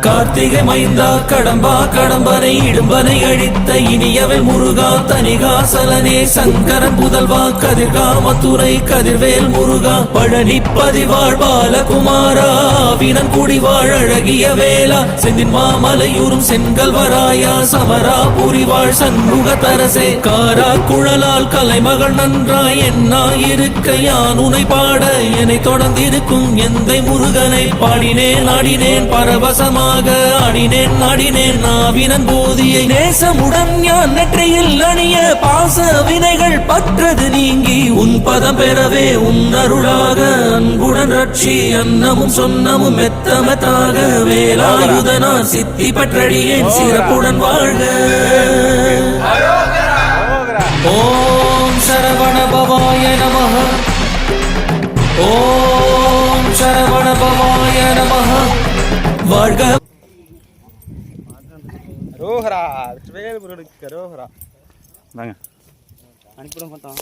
கார்த்திகை மைந்தா கடம்பா கடம்பனை இடும்பனை அழித்த இனியவன் முருகா தனிகாசலனே சங்கரன் புதல்வா கதிர்காமத்துறை கதிர்வேல் முருகா பழனி பதிவாழ் பாலகுமாரா வினன் குடிவாழ் அழகிய வேளா செந்தின் மாமலையூரும் செங்கல்வராயா சமரா புரிவாழ் சண்முக தரசே காரா குழலால் கலைமகள் நன்றாய் என்னாயிருக்க யான் உனை பாட என்னை தொடர்ந்திருக்கும் எந்தை முருகனை பாடினேன் ஆடினேன் பரவசமாக ஆடினேன் நாடினேன் நாவினன் போதியை நேசமுடன் ஞான் நெற்றியில் அணிய பாச வினைகள் பற்றது நீங்கி உன் பதம் பெறவே உன் அருளாக அன்புடன் ரட்சி அன்னமும் சொன்னமும் மெத்தமத்தாக வேலாயுதனார் சித்தி பற்றடியேன் சிறப்புடன் வாழ்க. ஓம் சரவண பவாய நமஹ. ஓம் சரவண பவாய நமஹ. வாழ்க. ரோஹரா வேல் முருகனுக்கு ரோஹரா வாங்க அனுப்பிவிட மாட்டோம்.